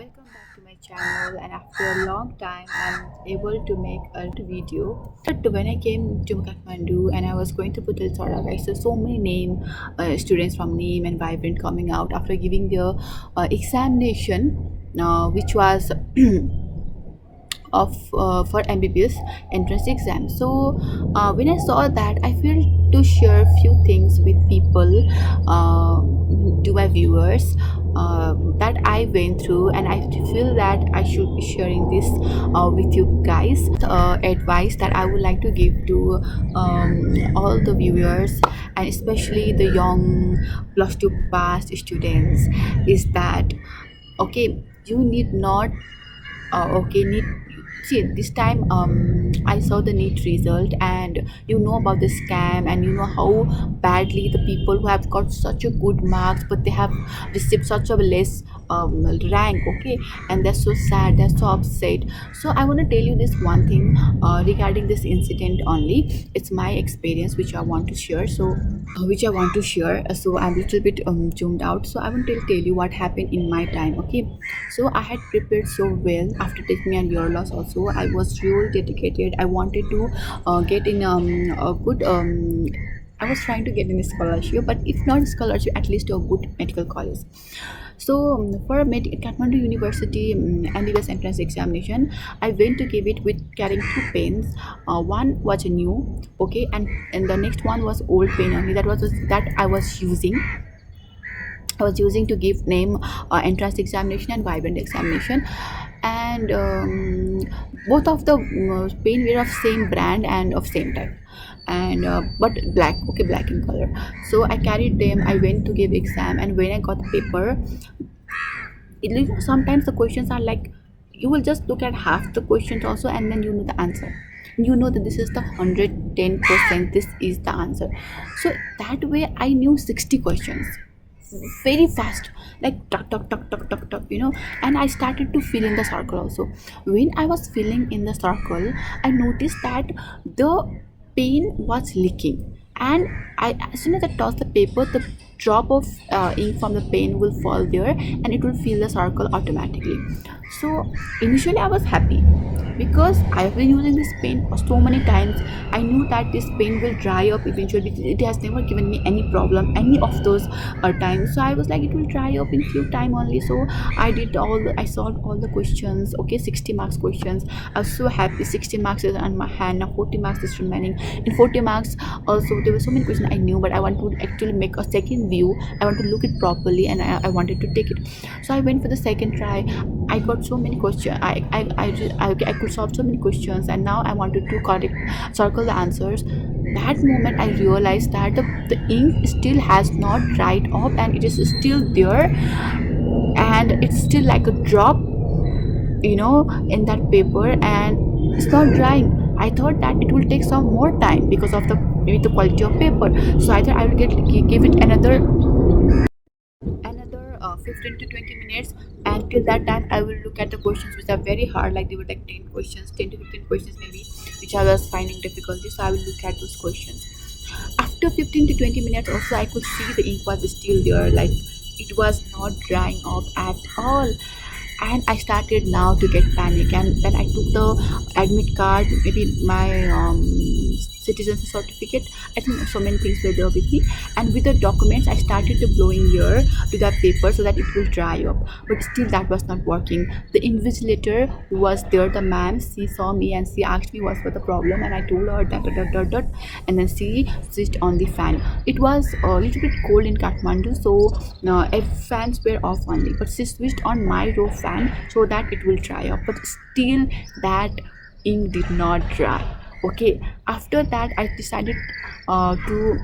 Welcome back to my channel, and after a long time I'm able to make a video. But when I came to Kathmandu and I was going to Putal Sara, I saw so many students from name and vibrant coming out after giving their examination, which was of for MBBS entrance exam. So when I saw that, I feel to share few things with people, to my viewers, that I went through, and I feel that I should be sharing this with you guys. Advice that I would like to give to all the viewers, and especially the young plus two past students, is that okay, you need not okay need see this time I saw the neat result, and you know about the scam, and you know how badly the people who have got such a good marks but they have received such a less rank, okay, and they're so sad, they're so upset. So I want to tell you this one thing regarding this incident only. It's my experience which I want to share. So I'm a little bit zoomed out, so I want to tell you what happened in my time, okay. So I had prepared so well after taking a year loss. Also, I was really dedicated. I wanted to get in a good I was trying to get in a scholarship, but if not scholarship, at least a good medical college. So for Kathmandu University MBBS entrance examination, I went to give it with carrying two pens. One was new, okay, and the next one was old pen only. That I was using to give name entrance examination and vibrant examination, and both of the pen were of same brand and of same type, and but black, okay, black in color. So I carried them. I went to give exam, and when I got the paper, sometimes the questions are like, you will just look at half the questions also, and then you know the answer. You know that this is the 110%, this is the answer. So that way I knew 60 questions very fast, like tuck tuck tuck tuck tuck tuck, and I started to fill in the circle also. When I was filling in the circle, I noticed that the pen was leaking, and as soon as I toss the paper, the drop of ink from the pen will fall there, and it will fill the circle automatically. So initially I was happy because I've been using this pen for so many times. I knew that this pen will dry up eventually. It has never given me any problem any of those times. So I was like, it will dry up in few time only. So I solved all the questions, okay, 60 marks questions. I was so happy. 60 marks is on my hand. Now 40 marks is remaining. In 40 marks also, there were so many questions I knew, but I want to actually make a second view. I want to look it properly, and I wanted to take it. So I went for the second try. I got so many questions. I could solve so many questions, and now I wanted to circle the answers. That moment I realized that the ink still has not dried up, and it is still there, and it's still like a drop, in that paper, and it's not drying. I thought that it will take some more time because of the maybe the quality of paper. So I thought I will give it another 15 to 20 minutes, and till that time I will look at the questions which are very hard, like they were like 10 questions, 10 to 15 questions maybe, which I was finding difficulty. So I will look at those questions. After 15 to 20 minutes also, I could see the ink was still there, like it was not drying up at all. And I started now to get panic, and then I took the admit card, maybe my citizenship certificate. I think so many things were there with me, and with the documents I started to blowing here to that paper so that it will dry up, but still that was not working. The invigilator who was there, the ma'am, she saw me and she asked me what was the problem, and I told her dot, and then she switched on the fan. It was a little bit cold in Kathmandu, so fans were off only, but she switched on my row fan so that it will dry up, but still that ink did not dry. Okay, after that I decided to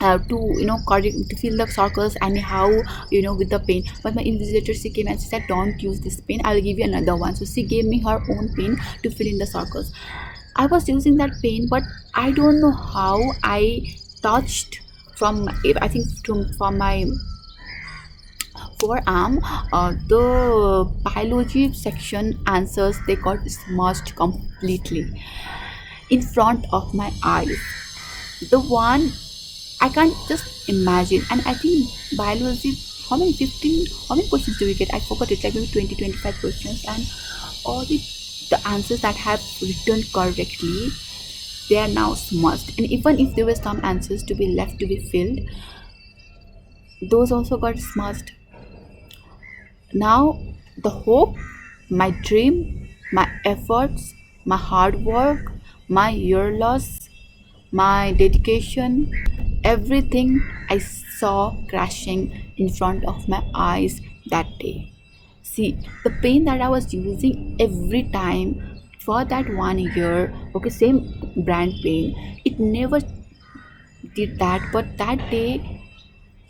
to fill the circles anyhow, with the pen. But my invigilator, she came and she said, don't use this pen, I'll give you another one. So she gave me her own pen to fill in the circles. I was using that pen, but I don't know how I touched from, I think from my forearm, the biology section answers, they got smudged completely in front of my eyes. The one I can't just imagine, and I think biology how many 15, how many questions do we get? I forgot it, like maybe 20, 25 questions, and all the answers that have written correctly, they are now smudged. And even if there were some answers to be left to be filled, those also got smudged. Now the hope, my dream, my efforts, my hard work, my year loss, my dedication, everything I saw crashing in front of my eyes that day. See, the pain that I was using every time for that 1 year, okay, same brand pain, it never did that, but that day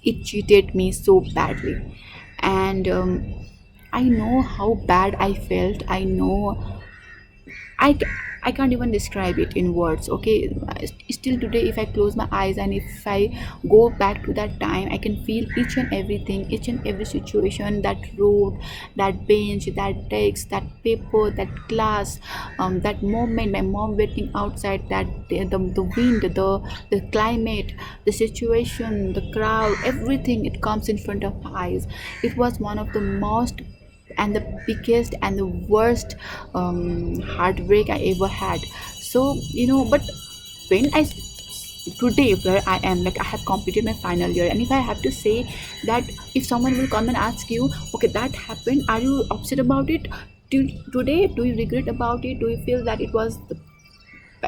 it cheated me so badly. And I know how bad I felt. I know I, c- I can't even describe it in words. Okay, still today, if I close my eyes and if I go back to that time, I can feel each and everything, each and every situation, that road, that bench, that text, that paper, that class, that moment, my mom waiting outside, that the wind, the climate, the situation, the crowd, everything, it comes in front of my eyes. It was one of the most and the biggest and the worst heartbreak I ever had. So but when today where I am, like I have completed my final year, and if I have to say that, if someone will come and ask you, okay, that happened, are you upset about it? Today, do you regret about it? Do you feel that it was the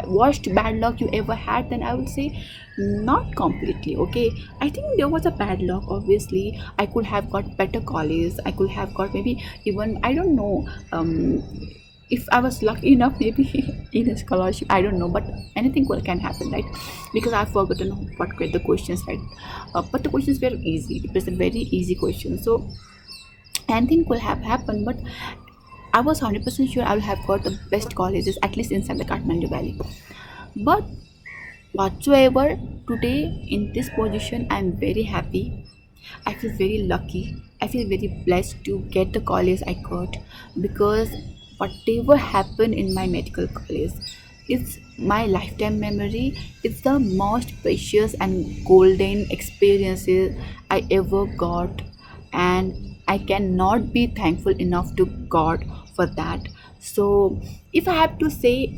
worst bad luck you ever had? Then I would say not completely. Okay, I think there was a bad luck. Obviously, I could have got better college, I could have got maybe even, I don't know, if I was lucky enough, maybe in a scholarship, I don't know, but anything can happen, right? Because I've forgotten what were the questions, right? But the questions were easy, it was a very easy question, so anything could have happened. But I was 100% sure I will have got the best colleges, at least inside the Kathmandu Valley. But whatsoever, today in this position, I'm very happy. I feel very lucky. I feel very blessed to get the college I got, because whatever happened in my medical college, it's my lifetime memory. It's the most precious and golden experiences I ever got, and I cannot be thankful enough to God for that. So, if I have to say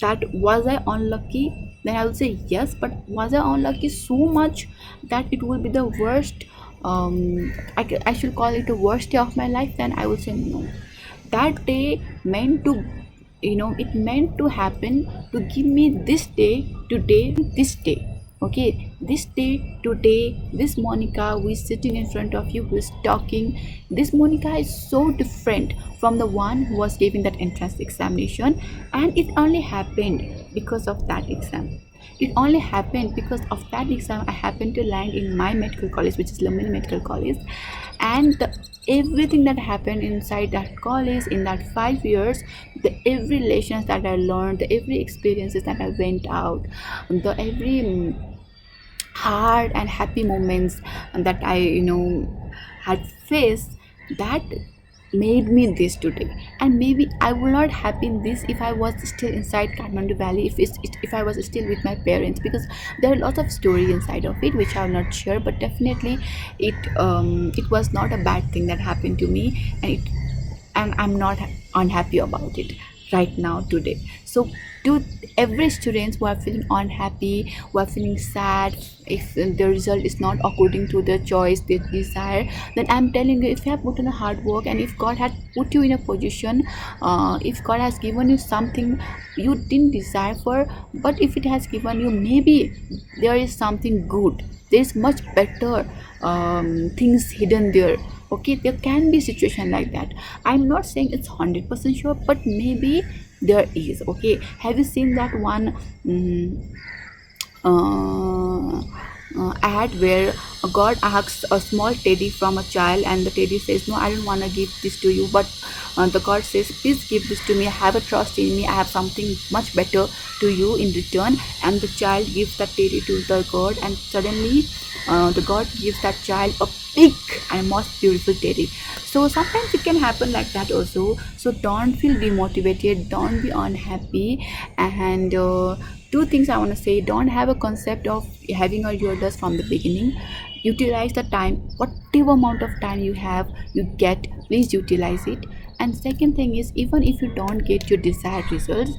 that was I unlucky, then I would say yes. But was I unlucky so much that it will be the worst? I should call it the worst day of my life. Then I would say no. That day meant to, it meant to happen to give me this day today, this day. Okay, this day today, this Monica who is sitting in front of you, who is talking, this Monica is so different from the one who was giving that entrance examination, and it only happened because of that exam. It only happened because of that exam I happened to land in my medical college, which is Lumini Medical College. And everything that happened inside that college in that 5 years, the every lessons that I learned, the every experiences that I went out, the every hard and happy moments that I had faced, that made me this today. And maybe I would not have been this if I was still inside Kathmandu Valley, if I was still with my parents, because there are lots of story inside of it which I'm not sure. But definitely it was not a bad thing that happened to me, and I'm not unhappy about it right now today. So to every students who are feeling unhappy, who are feeling sad, if the result is not according to the choice they desire, then I'm telling you, if you have put in a hard work, and if God had put you in a position, if God has given you something you didn't desire for, but if it has given you, maybe there is something good, there's much better things hidden there. Okay, there can be situation like that. I'm not saying it's 100% sure, but maybe there is. Okay, have you seen that one uh, ad where a God asks a small teddy from a child, and the teddy says, no, I don't want to give this to you, but the God says, please give this to me, have a trust in me, I have something much better to you in return. And the child gives that teddy to the God, and suddenly the God gives that child a big and most beautiful teddy. So sometimes it can happen like that also. So don't feel demotivated, don't be unhappy. And two things I want to say: don't have a concept of having a yearless from the beginning. Utilize the time, whatever amount of time you have, you get, please utilize it. And second thing is, even if you don't get your desired results,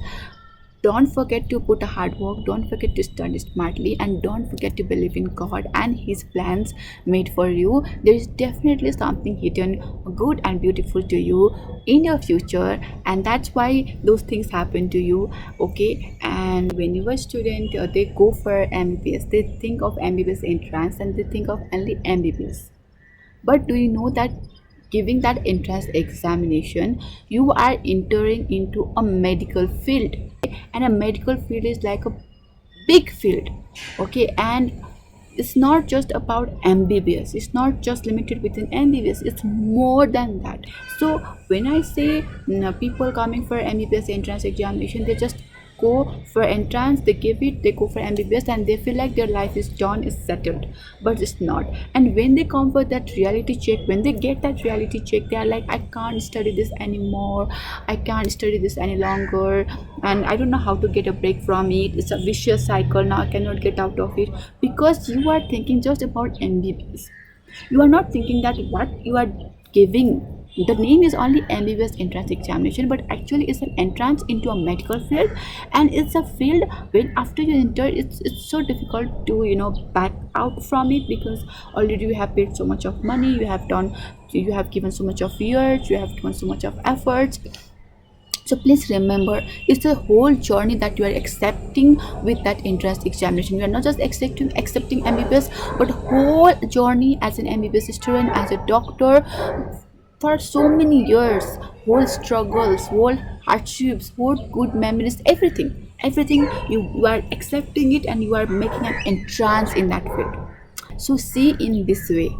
don't forget to put a hard work, don't forget to study smartly, and don't forget to believe in God and his plans made for you. There is definitely something hidden, good and beautiful to you in your future, and that's why those things happen to you. Okay, and when you are a student, they go for MBBS, they think of MBBS entrance and they think of only MBBS. But do you know that giving that entrance examination, you are entering into a medical field, and a medical field is like a big field. Okay, and it's not just about MBBS, it's not just limited within MBBS, it's more than that. So when I say people coming for MBBS entrance examination, they just go for entrance, they give it, they go for MBBS, and they feel like their life is done, is settled. But it's not. And when they come for that reality check, when they get that reality check, they are like, I can't study this anymore, I can't study this any longer, and I don't know how to get a break from it. It's a vicious cycle, now I cannot get out of it. Because you are thinking just about MBBS, you are not thinking that what you are giving, the name is only MBBS entrance examination, but actually it's an entrance into a medical field. And it's a field when after you enter, it's so difficult to back out from it, because already you have paid so much of money, you have done, you have given so much of years, you have given so much of efforts. So please remember, it's a whole journey that you are accepting with that entrance examination. You are not just accepting MBBS, but whole journey as an MBBS student, as a doctor, for so many years, whole struggles, whole hardships, whole good memories, everything you are accepting it, and you are making an entrance in that field. So see in this way,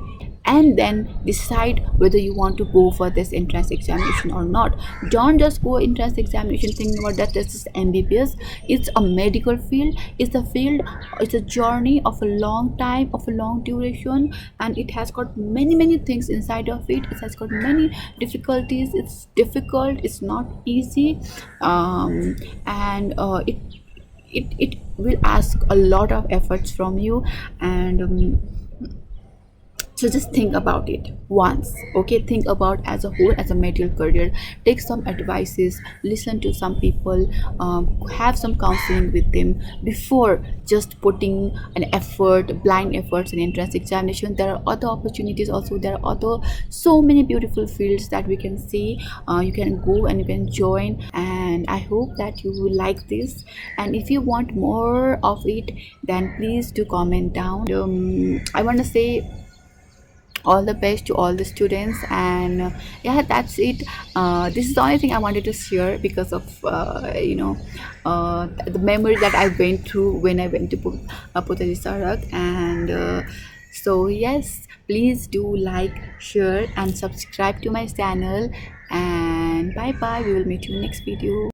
and then decide whether you want to go for this entrance examination or not. Don't just go entrance examination thinking about that this is MBBS. It's a medical field, it's a field, it's a journey of a long time, of a long duration, and it has got many things inside of it. It has got many difficulties, it's difficult, it's not easy, and it will ask a lot of efforts from you. And so just think about it once. Okay, think about as a whole, as a medical career. Take some advices, listen to some people, have some counseling with them before just putting an effort, blind efforts in entrance examination. There are other opportunities also, there are other so many beautiful fields that we can see. You can go and you can join, and I hope that you will like this. And if you want more of it, then please do comment down. I want to say all the best to all the students. And yeah, that's it. This is the only thing I wanted to share, because of the memory that I went through when I went to Putali Sarak. And so yes, please do like, share and subscribe to my channel. And bye bye, we will meet you in next video.